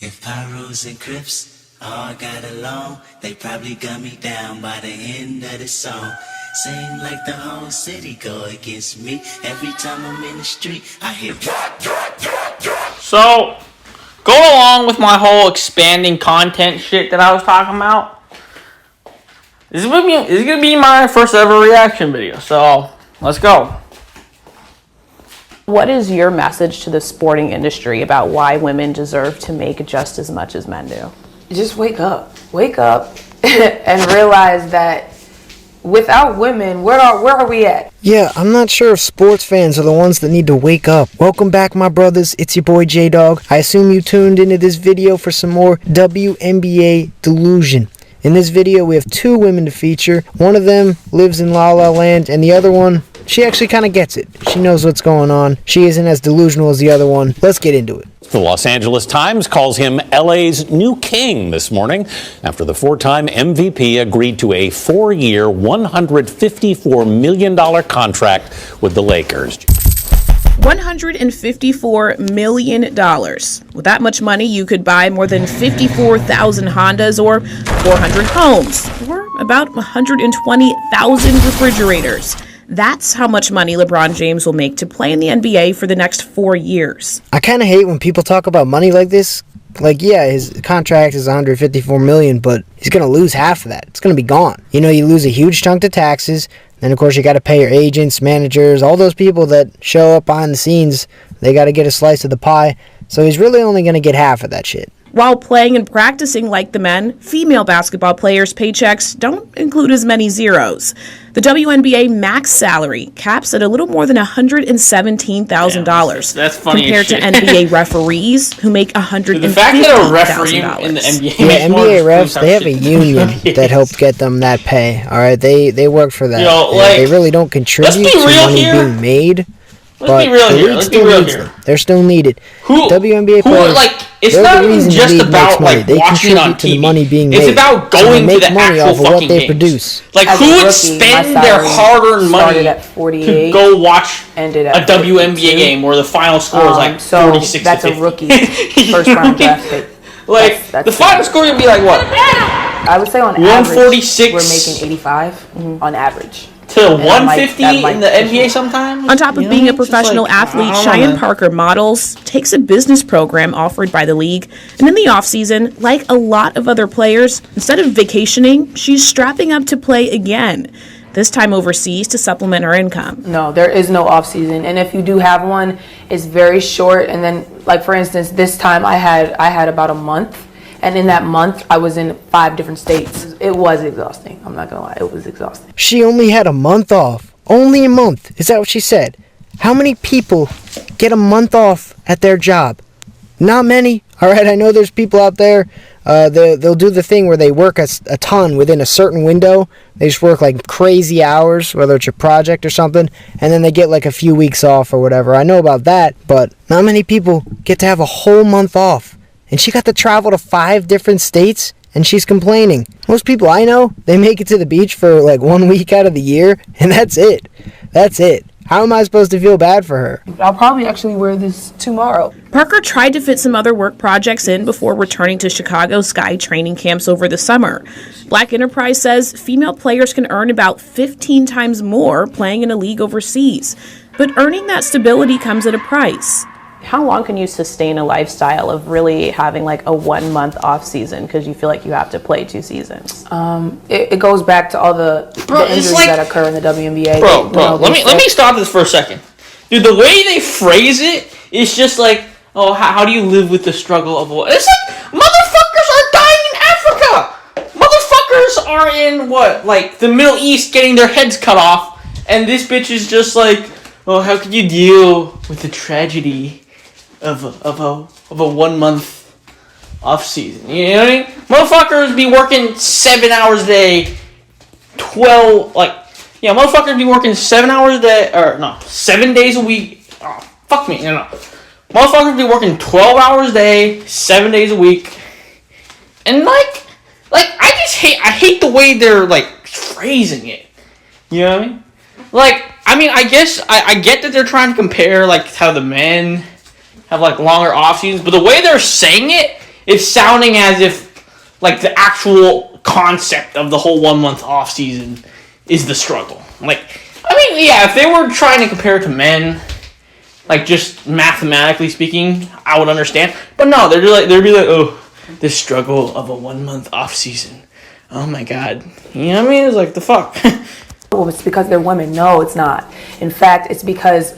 If Pyros and Crips all got along, they probably got me down by the end of the song. Seem like the whole city go against me. Every time I'm in the street, I hear So, going along with my whole expanding content shit that I was talking about, this is gonna be my first ever reaction video. So, let's go. What is your message to the sporting industry about why women deserve to make just as much as men do? Just wake up and realize that without women, where are we at? Yeah, I'm not sure if sports fans are the ones that need to wake up. Welcome back, my brothers. It's your boy J-Dog. I assume you tuned into this video for some more WNBA delusion. In this video, we have two women to feature. One of them lives in La La Land, and the other one, she actually kind of gets it. She knows what's going on. She isn't as delusional as the other one. Let's get into it. The Los Angeles Times calls him LA's new king this morning after the four-time MVP agreed to a 4-year, $154 million contract with the Lakers. $154 million. With that much money, you could buy more than 54,000 Hondas or 400 homes or about 120,000 refrigerators. That's how much money LeBron James will make to play in the NBA for the next 4 years. I kind of hate when people talk about money like this. Like, yeah, his contract is $154 million, but he's going to lose half of that. It's going to be gone. You know, you lose a huge chunk to taxes. Then, of course, you got to pay your agents, managers, all those people that show up behind the scenes. They got to get a slice of the pie. So he's really only going to get half of that shit. While playing and practicing like the men, female basketball players' paychecks don't include as many zeros. The WNBA max salary caps at a little more than $117,000. That's funny compared to NBA referees who make $150,000. The fact that a referee in the NBA Yeah, NBA refs, they have a union that helped get them that pay. All right, they work for that. They really don't contribute to money being made. Let's be real here. Let's be real here. They're still needed. WNBA players, it's not even just about watching on TV. To the money being it's made. about going to the actual fucking they games. Produce. Like, who would spend their hard-earned money to go watch a WNBA game where the final score is like 46 that's to 50? A rookie first round draft pick. Like, that's the final score would be like what? I would say on 146. Average, we're making 85 on average. To 150 in the NBA sometimes? On top of being a professional athlete, Cheyenne Parker models, takes a business program offered by the league, and in the offseason, like a lot of other players, instead of vacationing, she's strapping up to play again, this time overseas to supplement her income. No, there is no offseason, and if you do have one, it's very short, and then, like for instance, this time I had about a month. And in that month, I was in 5 different states. It was exhausting. I'm not going to lie. It was exhausting. She only had a month off. Only a month. Is that what she said? How many people get a month off at their job? Not many. All right, I know there's people out there. They'll do the thing where they work a ton within a certain window. They just work like crazy hours, whether it's a project or something, and then they get like a few weeks off or whatever. I know about that, but not many people get to have a whole month off. And she got to travel to 5 different states, and she's complaining. Most people I know, they make it to the beach for like 1 week out of the year, and that's it. That's it. How am I supposed to feel bad for her? I'll probably actually wear this tomorrow. Parker tried to fit some other work projects in before returning to Chicago Sky training camps over the summer. Black Enterprise says female players can earn about 15 times more playing in a league overseas. But earning that stability comes at a price. How long can you sustain a lifestyle of really having like a 1 month off season because you feel like you have to play 2 seasons? It goes back to all the injuries that occur in the WNBA. Let me stop this for a second. Dude, the way they phrase it is just like, oh, how do you live with the struggle of war? It's like, motherfuckers are dying in Africa! Motherfuckers are in, like the Middle East getting their heads cut off, and this bitch is just like, oh, how could you deal with the tragedy of a 1 month off season? You know what I mean? Motherfuckers be working 7 hours a day, motherfuckers be working 7 hours a day, 7 days a week. Oh, fuck me, Motherfuckers be working 12 hours a day, 7 days a week, and I hate the way they're like phrasing it. You know what I mean? I guess I get that they're trying to compare like how the men have like longer off seasons, but the way they're saying it it's sounding as if like the actual concept of the whole 1 month off season is the struggle. Like, I mean, yeah, if they were trying to compare it to men, like just mathematically speaking, I would understand. But no, they'd be like, oh, the struggle of a 1 month off season. Oh my God. You know what I mean? It's like, the fuck. Well, it's because they're women. No, it's not. In fact, it's because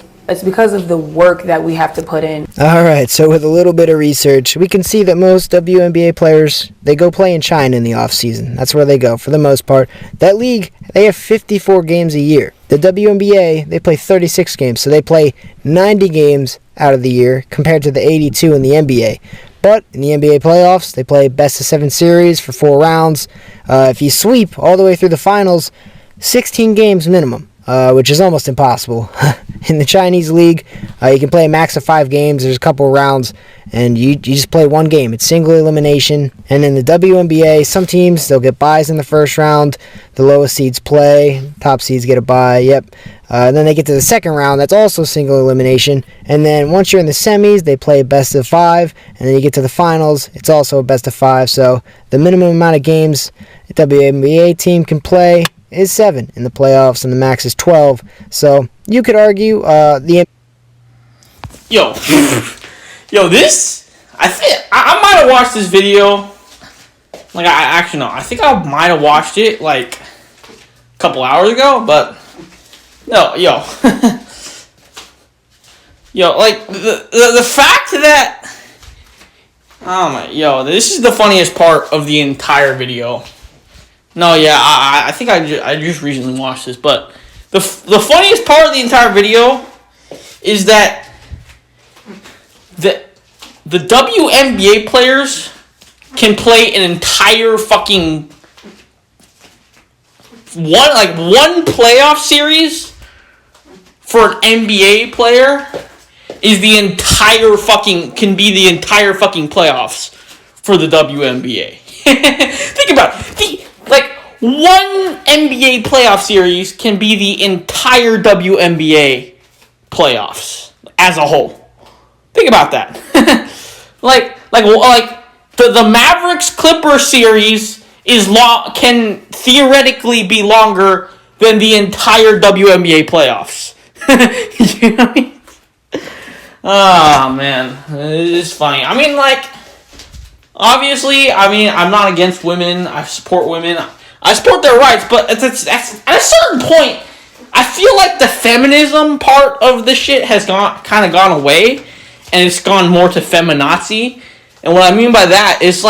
of the work that we have to put in. All right, so with a little bit of research, we can see that most WNBA players, they go play in China in the off season. That's where they go for the most part. That league, they have 54 games a year. The WNBA, they play 36 games, so they play 90 games out of the year compared to the 82 in the NBA. But in the NBA playoffs, they play best of 7 series for 4 rounds. If you sweep all the way through the finals, 16 games minimum, which is almost impossible. In the Chinese league, you can play a max of 5 games. There's a couple of rounds, and you just play one game. It's single elimination. And in the WNBA, some teams, they'll get byes in the first round. The lowest seeds play. Top seeds get a bye. Yep. Then they get to the second round. That's also single elimination. And then once you're in the semis, they play best of 5. And then you get to the finals. It's also a best of 5. So the minimum amount of games a WNBA team can play is 7 in the playoffs, and the max is 12. So you could argue This, I might have watched this video. Like, I think I might have watched it like a couple hours ago, but no, like the fact that, this is the funniest part of the entire video. No, yeah, I think I just recently watched this, but the funniest part of the entire video is that the WNBA players can play an entire fucking one playoff series for an NBA player can be the entire fucking playoffs for the WNBA. Think about it. One NBA playoff series can be the entire WNBA playoffs as a whole. Think about that. The Mavericks Clippers series can theoretically be longer than the entire WNBA playoffs. You know what I mean? Oh man, it's funny. I mean, obviously, I'm not against women. I support women. I support their rights, but at a certain point, I feel like the feminism part of this shit has kind of gone away, and it's gone more to feminazi. And what I mean by that is,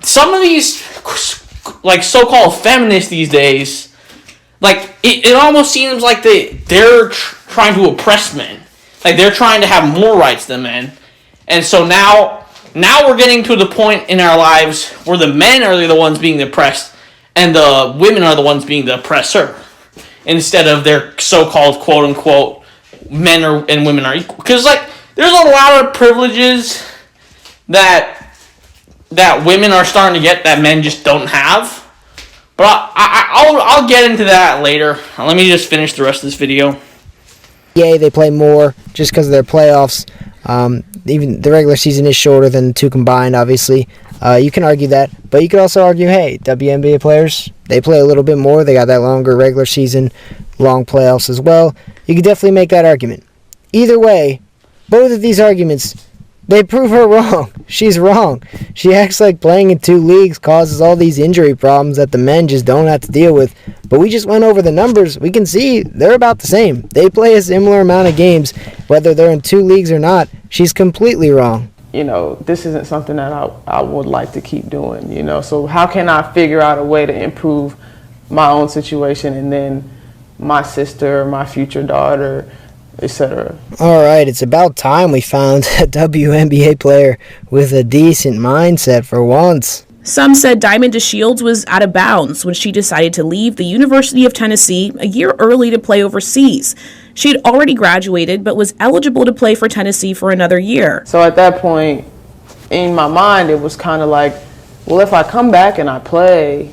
some of these, so-called feminists these days, it almost seems like they're trying to oppress men. Like, they're trying to have more rights than men. And so now we're getting to the point in our lives where the men are the ones being oppressed, and the women are the ones being the oppressor, instead of their so-called quote-unquote men and women are equal. Because, there's a lot of privileges that women are starting to get that men just don't have. But I'll get into that later. Let me just finish the rest of this video. Yeah, they play more just because of their playoffs. Even the regular season is shorter than the two combined, obviously. You can argue that, but you could also argue, hey, WNBA players, they play a little bit more. They got that longer regular season, long playoffs as well. You could definitely make that argument. Either way, both of these arguments, they prove her wrong. She's wrong. She acts like playing in 2 leagues causes all these injury problems that the men just don't have to deal with. But we just went over the numbers. We can see they're about the same. They play a similar amount of games, whether they're in 2 leagues or not. She's completely wrong. This isn't something that I would like to keep doing, So how can I figure out a way to improve my own situation and then my sister, my future daughter, etc. All right, it's about time we found a WNBA player with a decent mindset for once. Some said Diamond DeShields was out of bounds when she decided to leave the University of Tennessee a year early to play overseas. She had already graduated, but was eligible to play for Tennessee for another year. So at that point, in my mind, it was kind of like, well, if I come back and I play,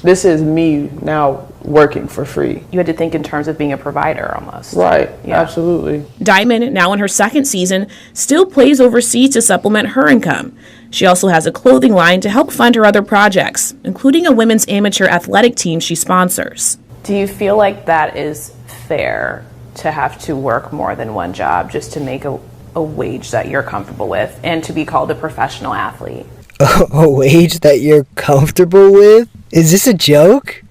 This is me now working for free. You had to think in terms of being a provider almost. Right, Yeah. absolutely. Diamond, now in her second season, still plays overseas to supplement her income. She also has a clothing line to help fund her other projects, including a women's amateur athletic team she sponsors. Do you feel like that is fair to have to work more than one job just to make a wage that you're comfortable with and to be called a professional athlete? A wage that you're comfortable with? Is this a joke?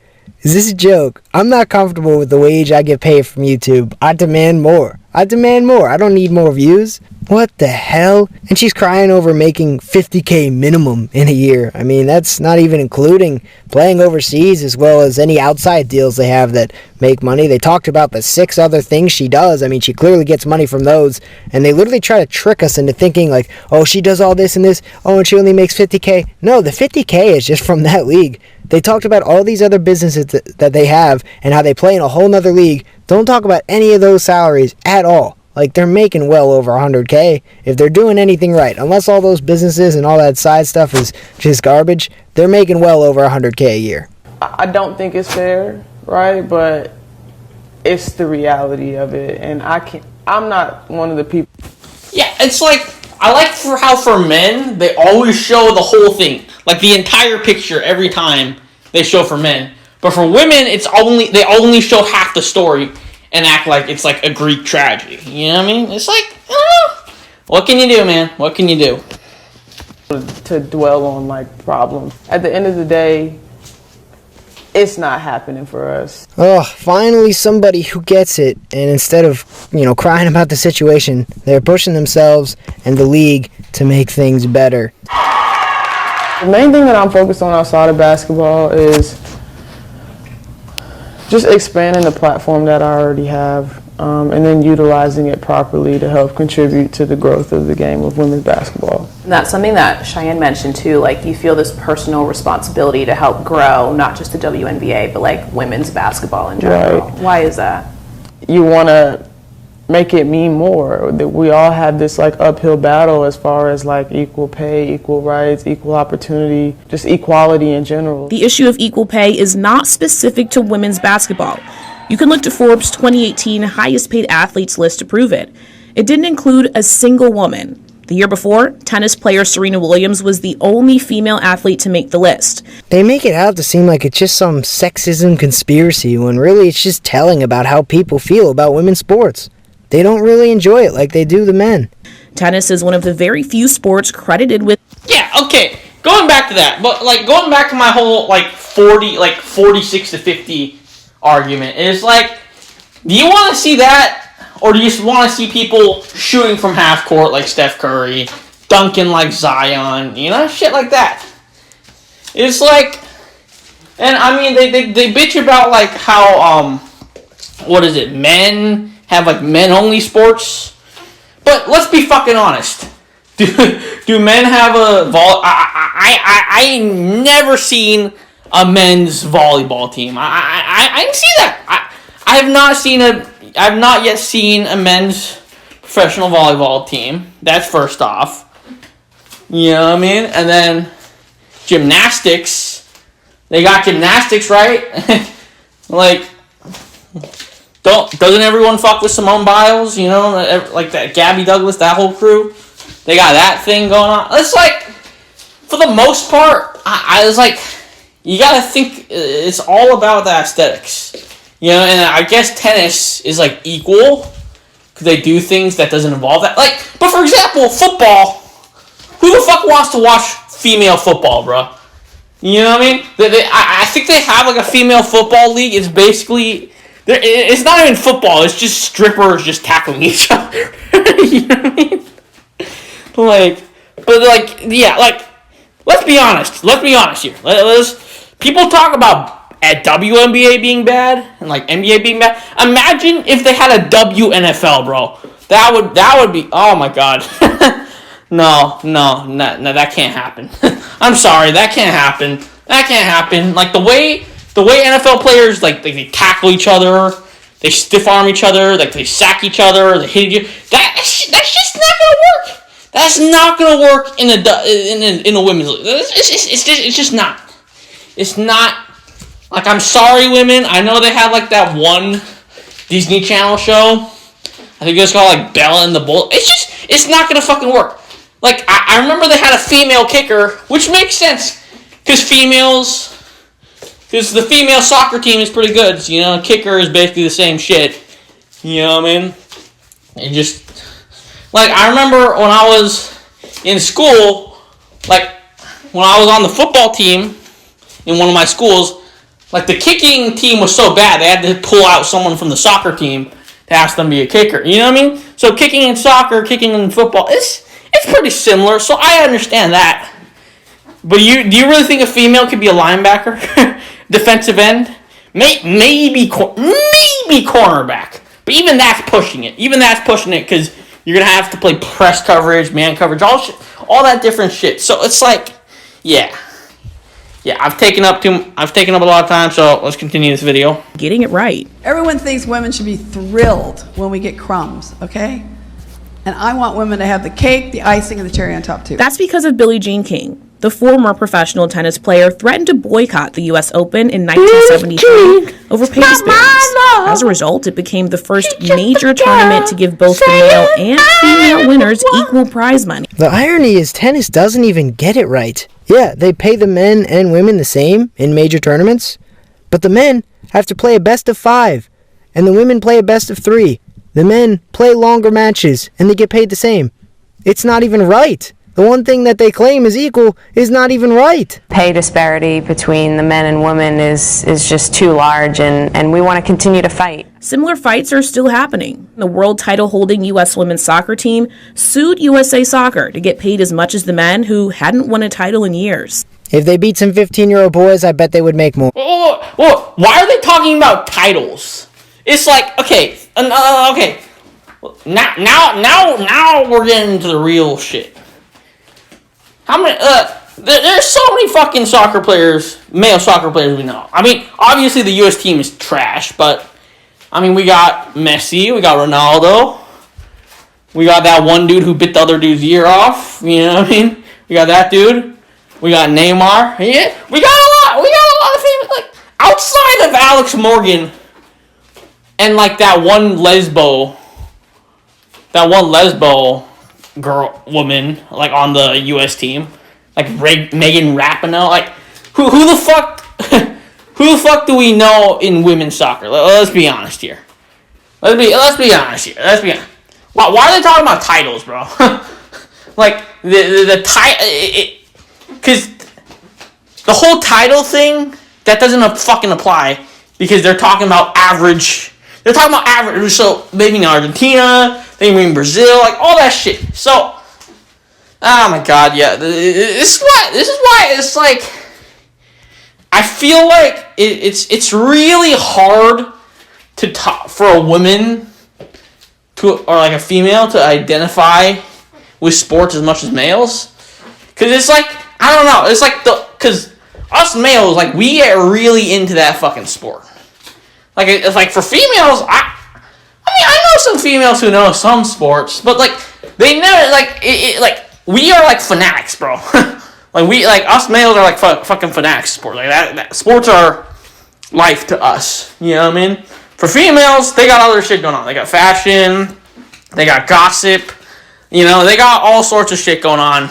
Is this a joke? I'm not comfortable with the wage I get paid from YouTube. I demand more. I don't need more views. What the hell? And she's crying over making $50K minimum in a year. I mean, that's not even including playing overseas as well as any outside deals they have that make money. They talked about the 6 other things she does. I mean, she clearly gets money from those. And they literally try to trick us into thinking like, oh, she does all this and this. Oh, and she only makes $50K. No, the $50K is just from that league. They talked about all these other businesses that they have and how they play in a whole nother league. Don't talk about any of those salaries at all. Like, they're making well over 100K if they're doing anything right. Unless all those businesses and all that side stuff is just garbage, they're making well over 100K a year. I don't think it's fair, right? But it's the reality of it. And I'm not one of the people. Yeah, it's like, I like how for men, they always show the whole thing. Like, the entire picture every time they show for men. But for women, they only show half the story and act like it's like a Greek tragedy. You know what I mean? It's like, I don't know. What can you do, man? What can you do? To dwell on like problems. At the end of the day, it's not happening for us. Oh, finally somebody who gets it. And instead of, crying about the situation, they're pushing themselves and the league to make things better. The main thing that I'm focused on outside of basketball is just expanding the platform that I already have, and then utilizing it properly to help contribute to the growth of the game of women's basketball. And that's something that Cheyenne mentioned too, like you feel this personal responsibility to help grow not just the WNBA, but like women's basketball in general. Right. Why is that? You want to make it mean more. That we all have this like uphill battle as far as like equal pay, equal rights, equal opportunity, just equality in general. The issue of equal pay is not specific to women's basketball. You can look to Forbes' 2018 highest paid athletes list to prove it. It didn't include a single woman. The year before, tennis player Serena Williams was the only female athlete to make the list. They make it out to seem like it's just some sexism conspiracy when really it's just telling about how people feel about women's sports. They don't really enjoy it like they do the men. Tennis is one of the very few sports credited with... Yeah, okay. Going back to that, but like going back to my whole 46 to 50 argument is like, do you want to see that, or do you just want to see people shooting from half court like Steph Curry, dunking like Zion, shit like that? It's like, and I mean they bitch about like how men have like men only sports, but let's be fucking honest. Do men have a I ain't never seen a men's volleyball team. I didn't see that. I have not yet seen a men's professional volleyball team. That's first off. You know what I mean? And then gymnastics. They got gymnastics, right? Like, doesn't everyone fuck with Simone Biles? Like that Gabby Douglas, that whole crew. They got that thing going on. It's like, for the most part, I was like, you gotta think it's all about the aesthetics. And I guess tennis is like equal because they do things that doesn't involve that. Like, but for example, football. Who the fuck wants to watch female football, bro? You know what I mean? I think they have like a female football league. It's basically, it's not even football. It's just strippers just tackling each other. You know what I mean? Let's be honest. Let's be honest here. People talk about at WNBA being bad and like NBA being bad. Imagine if they had a WNFL, bro. That would be, oh my god. No, that can't happen. I'm sorry, that can't happen. Like the way NFL players like they tackle each other, they stiff arm each other, like they sack each other, they hit each other. That's just not gonna work. That's not gonna work in a women's league. It's just not. It's not Like, I'm sorry, women. I know they had, like, that one Disney Channel show. I think it was called, like, Bella and the Bull. It's not gonna fucking work. Like, I remember they had a female kicker, which makes sense. Because the female soccer team is pretty good. So, you know, kicker is basically the same shit. You know what I mean? It just, like, I remember when I was in school, like, when I was on the football team in one of my schools, like, the kicking team was so bad, they had to pull out someone from the soccer team to ask them to be a kicker. You know what I mean? So kicking in soccer, kicking in football, it's pretty similar, so I understand that. But do you really think a female could be a linebacker? Defensive end? Maybe cornerback. But even that's pushing it. Because you're going to have to play press coverage, man coverage, all that different shit. So it's like, yeah, I've taken up a lot of time, so let's continue this video. Getting it right. Everyone thinks women should be thrilled when we get crumbs, okay? And I want women to have the cake, the icing, and the cherry on top, too. That's because of Billie Jean King. The former professional tennis player threatened to boycott the U.S. Open in 1973 over pay disparities. As a result, it became the first major tournament to give both the male and female winners equal prize money. The irony is tennis doesn't even get it right. Yeah, they pay the men and women the same in major tournaments, but the men have to play a best of 5, and the women play a best of 3. The men play longer matches, and they get paid the same. It's not even right. The one thing that they claim is equal is not even right. Pay disparity between the men and women is just too large, and we want to continue to fight. Similar fights are still happening. The world title-holding U.S. women's soccer team sued USA Soccer to get paid as much as the men who hadn't won a title in years. If they beat some 15-year-old boys, I bet they would make more. Whoa, why are they talking about titles? It's like, okay. Now we're getting into the real shit. How many? There's so many fucking soccer players, male soccer players we know. I mean, obviously the U.S. team is trash, but I mean, we got Messi, we got Ronaldo, we got that one dude who bit the other dude's ear off. You know what I mean? We got that dude. We got Neymar. Yeah, we got a lot. We got a lot of famous, like, outside of Alex Morgan and like that one lesbo woman, like, on the U.S. team, like Megan Rapinoe. Like, who the fuck do we know in women's soccer? Let's be honest here. Let's be honest here. Why are they talking about titles, bro? Like, the title, because the whole title thing, that doesn't fucking apply, because they're talking about average. They're talking about average. So maybe in Argentina, maybe in Brazil, like all that shit. So, oh my god, yeah. This is why it's like, I feel like it's really hard to talk for a woman or like a female to identify with sports as much as males, because it's like, I don't know. It's like because us males, like, we get really into that fucking sport. Like, it's like for females, I mean, I know some females who know some sports, but like they never like we are like fanatics, bro. like us males are like fucking fanatics sport. Like that sports are life to us. You know what I mean? For females, they got other shit going on. They got fashion, they got gossip, you know, they got all sorts of shit going on.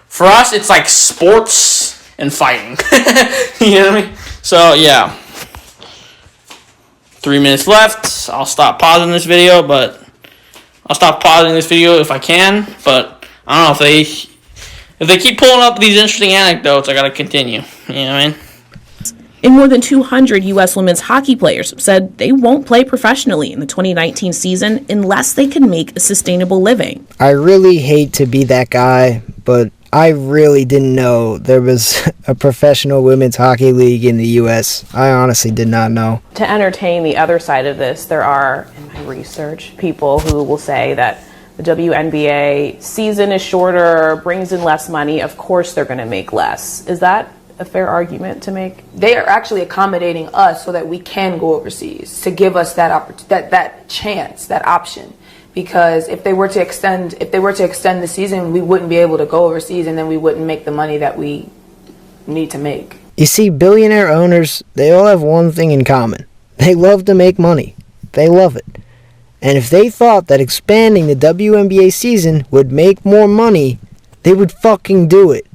For us, it's like sports and fighting. You know what I mean? So yeah. 3 minutes left. I'll stop pausing this video, if I can. But I don't know, if they keep pulling up these interesting anecdotes, I gotta continue. You know what I mean? And more than 200 U.S. women's hockey players said they won't play professionally in the 2019 season unless they can make a sustainable living. I really hate to be that guy, but I really didn't know there was a professional women's hockey league in the U.S. I honestly did not know. To entertain the other side of this, there are, in my research, people who will say that the WNBA season is shorter, brings in less money. Of course they're going to make less. Is that a fair argument to make? They are actually accommodating us so that we can go overseas, to give us that chance, that option. Because if they were to extend the season, we wouldn't be able to go overseas, and then we wouldn't make the money that we need to make. You see, billionaire owners, they all have one thing in common. They love to make money. They love it. And if they thought that expanding the WNBA season would make more money, they would fucking do it.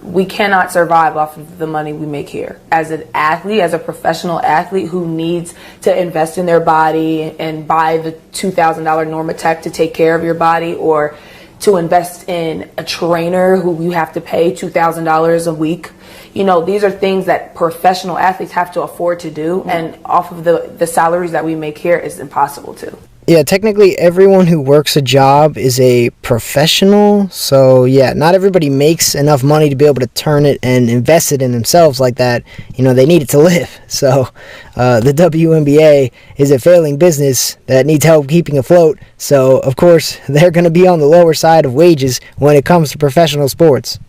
We cannot survive off of the money we make here. As an athlete, as a professional athlete who needs to invest in their body and buy the $2,000 Normatec to take care of your body, or to invest in a trainer who you have to pay $2,000 a week. You know, these are things that professional athletes have to afford to do, and off of the salaries that we make here is impossible to. Yeah, technically everyone who works a job is a professional, so yeah, not everybody makes enough money to be able to turn it and invest it in themselves like that. You know, they need it to live. So the WNBA is a failing business that needs help keeping afloat, so of course they're going to be on the lower side of wages when it comes to professional sports.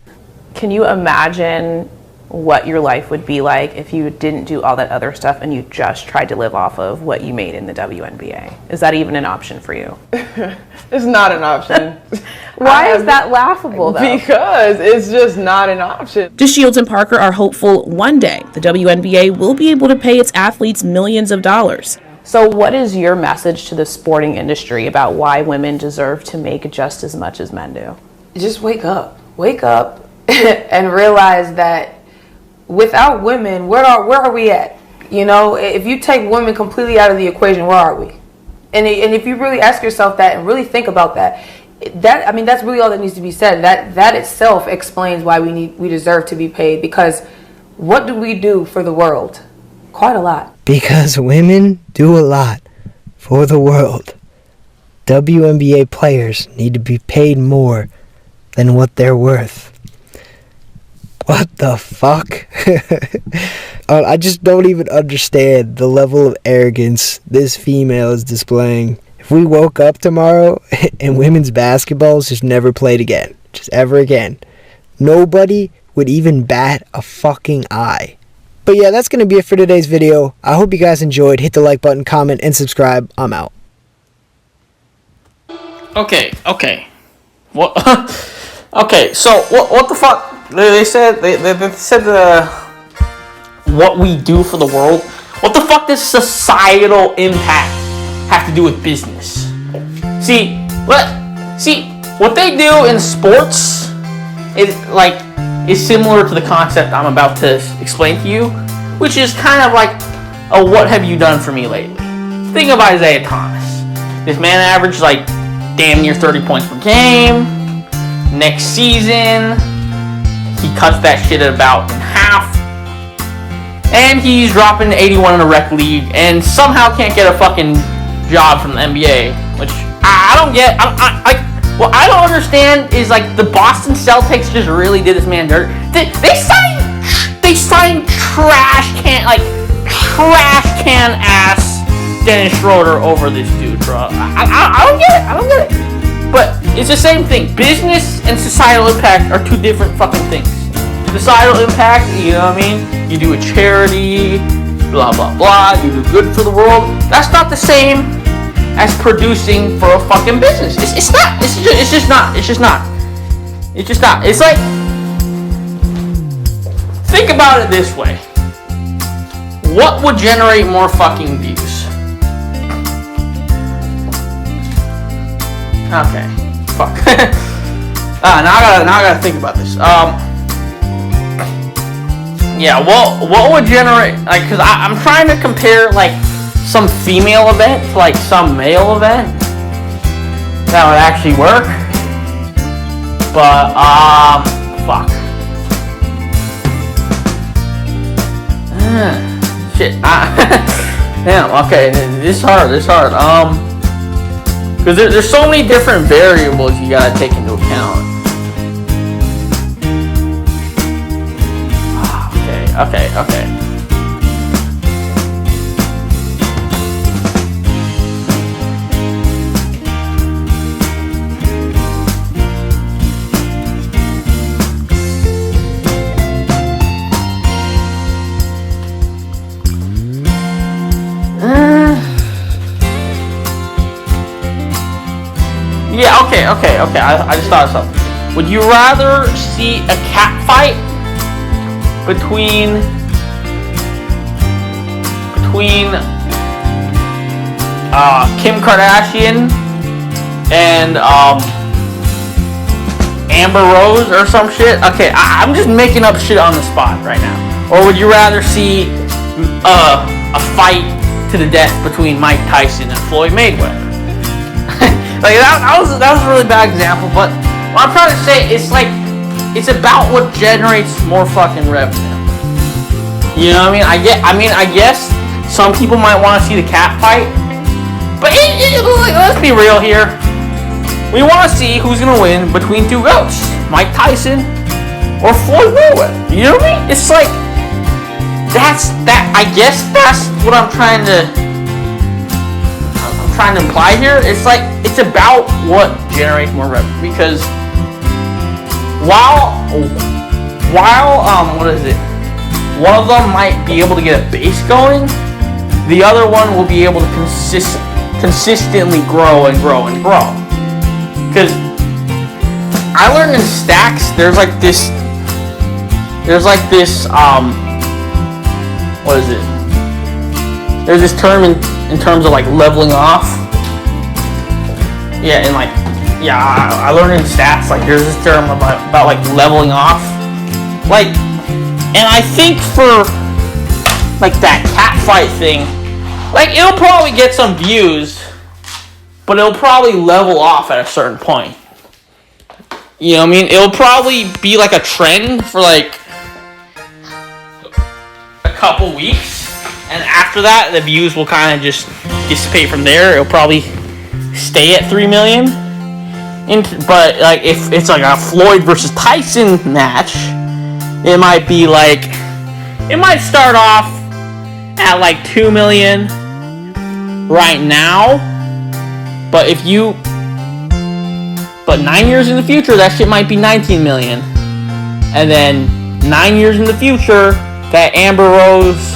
Can you imagine what your life would be like if you didn't do all that other stuff and you just tried to live off of what you made in the WNBA? Is that even an option for you? It's not an option. Why is that laughable, though? Because it's just not an option. DeShields and Parker are hopeful one day the WNBA will be able to pay its athletes millions of dollars. So what is your message to the sporting industry about why women deserve to make just as much as men do? Just wake up and realize that without women, where are we at? You know, if you take women completely out of the equation, where are we? And if you really ask yourself that and really think about that, that's really all that needs to be said. That itself explains why we deserve to be paid. Because what do we do for the world? Quite a lot. Because women do a lot for the world. WNBA players need to be paid more than what they're worth. What the fuck? I just don't even understand the level of arrogance this female is displaying. If we woke up tomorrow and women's basketball is just never played again, just ever again, nobody would even bat a fucking eye. But yeah, that's going to be it for today's video. I hope you guys enjoyed. Hit the like button, comment, and subscribe. I'm out. Okay. What? Okay, so what the fuck? They said what we do for the world. What the fuck does societal impact have to do with business? See what they do in sports is similar to the concept I'm about to explain to you, which is kind of like a what have you done for me lately? Think of Isaiah Thomas. This man averaged like damn near 30 points per game. Next season, he cuts that shit about in half, and he's dropping to 81 in a rec league, and somehow can't get a fucking job from the NBA, which I don't get. What I don't understand is like the Boston Celtics just really did this man dirt. They signed trash can ass Dennis Schroeder over this dude, bro. I don't get it. But it's the same thing. Business and societal impact are two different fucking things. Societal impact, you know what I mean? You do a charity, blah, blah, blah. You do good for the world. That's not the same as producing for a fucking business. It's not. It's just not. It's like, think about it this way. What would generate more fucking views? Okay, fuck. Now I gotta think about this. Yeah, what would generate, like, cause I'm trying to compare like some female event to like some male event that would actually work. But fuck. Shit. Damn. Okay, this is hard. Because there's so many different variables you gotta take into account. Okay. Yeah, okay. I just thought of something. Would you rather see a cat fight between between Kim Kardashian and Amber Rose or some shit? Okay, I'm just making up shit on the spot right now. Or would you rather see a fight to the death between Mike Tyson and Floyd Mayweather? Like that was a really bad example, but what I'm trying to say is like it's about what generates more fucking revenue. You know what I mean? I guess some people might want to see the cat fight, but let's be real here. We want to see who's gonna win between two goats, Mike Tyson or Floyd Mayweather. You know what I mean? It's like that's that. I guess that's what I'm trying to imply here. It's like it's about what generates more revenue, because while what is it? One of them might be able to get a base going, the other one will be able to consistently grow and grow and grow. Because I learned in stacks, there's like this what is it? There's this term in terms of like leveling off. Yeah, and like, yeah, I learned in stats, like there's this term about like leveling off. Like, and I think for like that cat fight thing, like it'll probably get some views, but it'll probably level off at a certain point. You know what I mean? It'll probably be like a trend for like a couple weeks, and after that, the views will kind of just dissipate from there. It'll probably stay at 3 million. But like if it's like a Floyd versus Tyson match, it might be like, it might start off at like 2 million right now, but 9 years in the future, that shit might be 19 million. And then 9 years in the future, that Amber Rose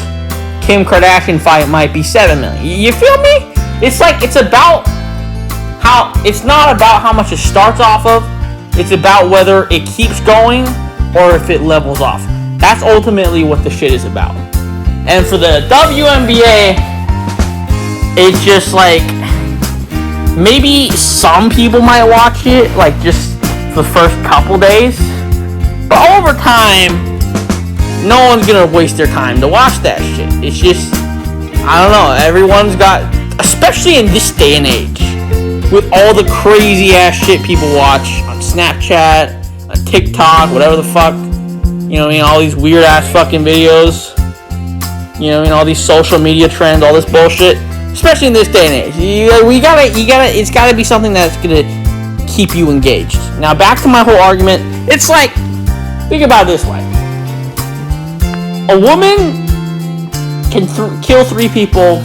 Kim Kardashian fight might be 7 million. You feel me? It's like, it's about how, it's not about how much it starts off of, it's about whether it keeps going or if it levels off. That's ultimately what the shit is about. And for the WNBA, it's just like, maybe some people might watch it, like just for the first couple days, but over time, no one's gonna waste their time to watch that shit. It's just, I don't know, everyone's got, especially in this day and age, with all the crazy ass shit people watch on Snapchat, on TikTok, whatever the fuck, you know what I mean, all these weird ass fucking videos, you know what I mean, all these social media trends, all this bullshit, especially in this day and age. It's gotta be something that's gonna keep you engaged. Now back to my whole argument, it's like, think about it this way. A woman can kill 3 people,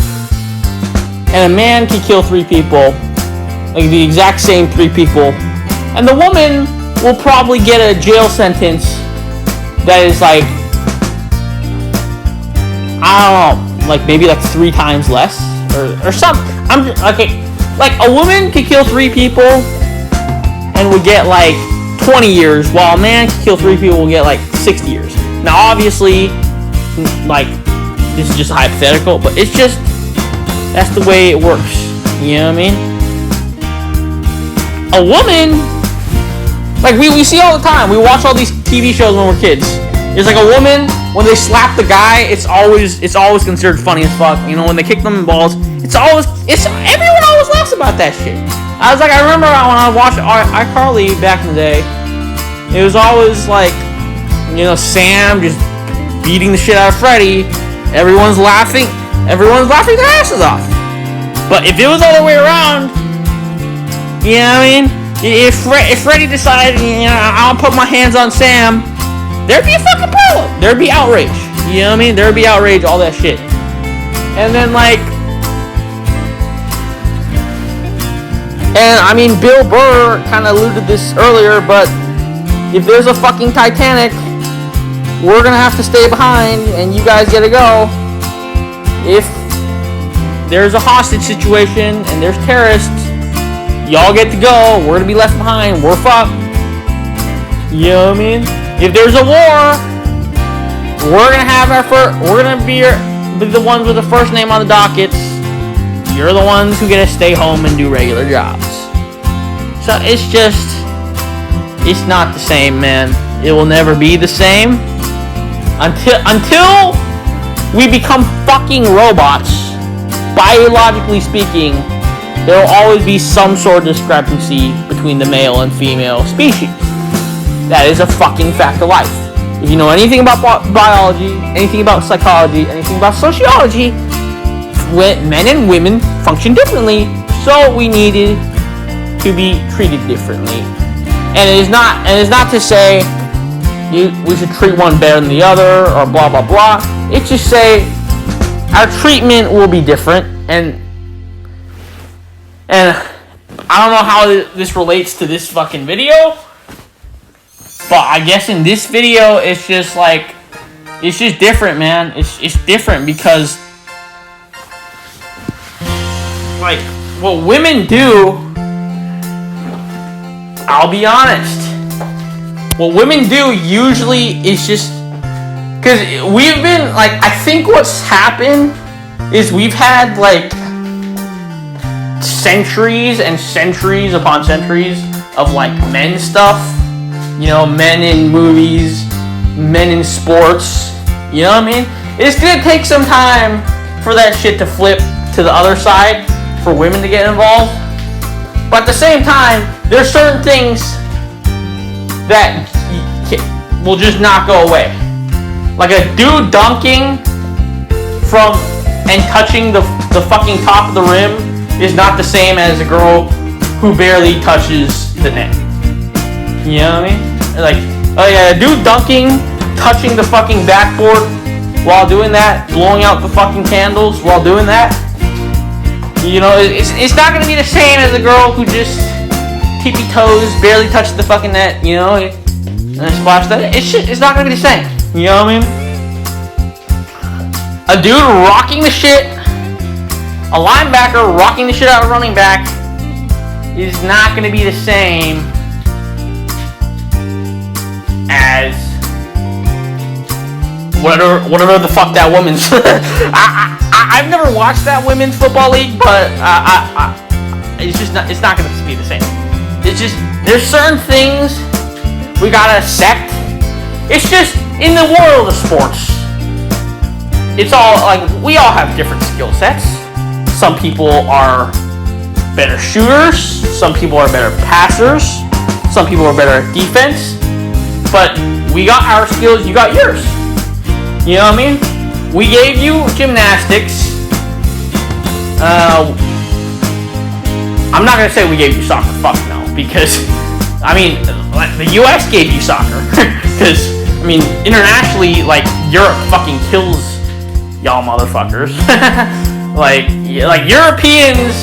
and a man can kill 3 people, like the exact same 3 people, and the woman will probably get a jail sentence that is like, I don't know, like maybe like 3 times less, or something. Okay, like a woman could kill 3 people and would get like 20 years, while a man could kill 3 people and get like 60 years. Now obviously, like, this is just hypothetical, but it's just, that's the way it works. You know what I mean? A woman, like we see all the time, we watch all these TV shows when we're kids. It's like a woman, when they slap the guy, it's always considered funny as fuck. You know, when they kick them in the balls, everyone always laughs about that shit. I remember when I watched iCarly back in the day, it was always like, you know, Sam just beating the shit out of Freddy. Everyone's laughing their asses off. But if it was all the way around, you know what I mean? If Freddy decided, you know, I'll put my hands on Sam, there'd be a fucking problem. There'd be outrage. You know what I mean? There'd be outrage, all that shit. And then I mean, Bill Burr kind of alluded to this earlier, but if there's a fucking Titanic, we're gonna have to stay behind, and you guys gotta go. If there's a hostage situation and there's terrorists, y'all get to go. We're gonna be left behind. We're fucked. You know what I mean? If there's a war, we're gonna have we're gonna be be the ones with the first name on the dockets. You're the ones who get to stay home and do regular jobs. So it's not the same, man. It will never be the same until we become fucking robots. Biologically speaking, there will always be some sort of discrepancy between the male and female species. That is a fucking fact of life. If you know anything about biology, anything about psychology, anything about sociology, men and women function differently, so we needed to be treated differently. And it is not to say we should treat one better than the other or blah blah blah. It's just say our treatment will be different, and I don't know how this relates to this fucking video, but I guess in this video it's just different, man. It's different because like what women do, I'll be honest, what women do usually is just because we've been like, I think what's happened is we've had like centuries and centuries upon centuries of like men stuff, you know, men in movies, men in sports, you know what I mean? It's gonna take some time for that shit to flip to the other side, for women to get involved. But at the same time, there's certain things that will just not go away. Like a dude dunking from and touching the fucking top of the rim is not the same as a girl who barely touches the net. You know what I mean? Like, oh yeah, a dude dunking, touching the fucking backboard while doing that, blowing out the fucking candles while doing that. You know, it's not gonna be the same as a girl who just tippy toes, barely touched the fucking net, you know, and then splash that. It's not gonna be the same. You know what I mean? A dude rocking the shit, a linebacker rocking the shit out of a running back is not gonna be the same as whatever the fuck that woman's. I've never watched that women's football league, but it's not gonna be the same. It's just there's certain things we gotta accept. It's just in the world of sports. It's all like we all have different skill sets. Some people are better shooters. Some people are better passers. Some people are better at defense. But we got our skills. You got yours. You know what I mean? We gave you gymnastics. I'm not gonna say we gave you soccer. Fuck no, because I mean, the U.S. gave you soccer. Because I mean, internationally, like Europe fucking kills y'all motherfuckers. like Europeans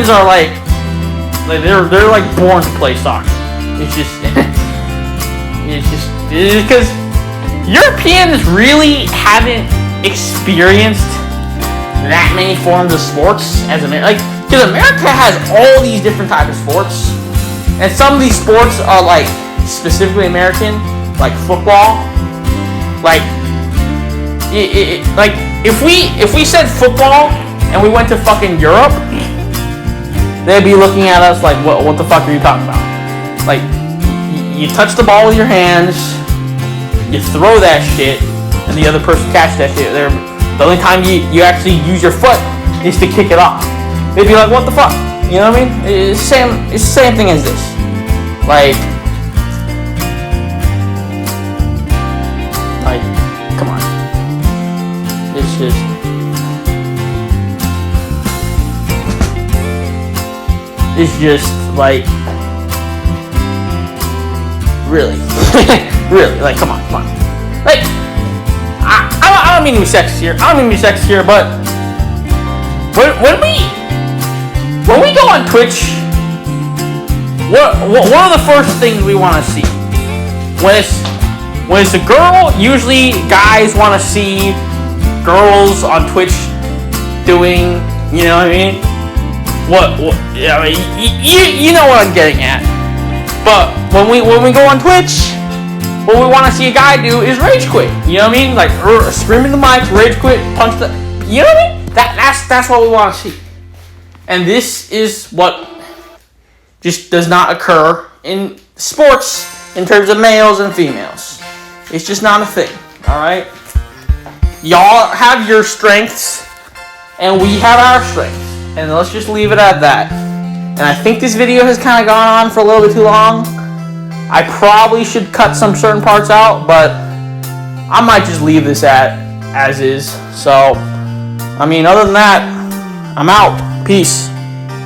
are like they're like born to play soccer. It's just because Europeans really haven't experienced that many forms of sports as America. Like, because America has all these different types of sports, and some of these sports are like specifically American, like football. Like, like if we said football and we went to fucking Europe, they'd be looking at us like, what the fuck are you talking about? Like, you touch the ball with your hands, you throw that shit, and the other person catches that shit. The only time you actually use your foot is to kick it off. They'd be like, what the fuck? You know what I mean? It's the same thing as this. Like, come on. It's just like, really, really, like, come on. Like, I don't mean to be sexist here. But when we go on Twitch, what are the first things we want to see? When it's a girl, usually guys want to see girls on Twitch doing, you know what I mean? I mean, you know what I'm getting at. But when we go on Twitch, what we want to see a guy do is rage quit. You know what I mean? Like scream in the mic, rage quit, punch the. You know what I mean? That's what we want to see. And this is what just does not occur in sports in terms of males and females. It's just not a thing. All right. Y'all have your strengths, and we have our strengths, and let's just leave it at that. And I think this video has kind of gone on for a little bit too long. I probably should cut some certain parts out, but I might just leave this as is. So, I mean, other than that, I'm out. Peace.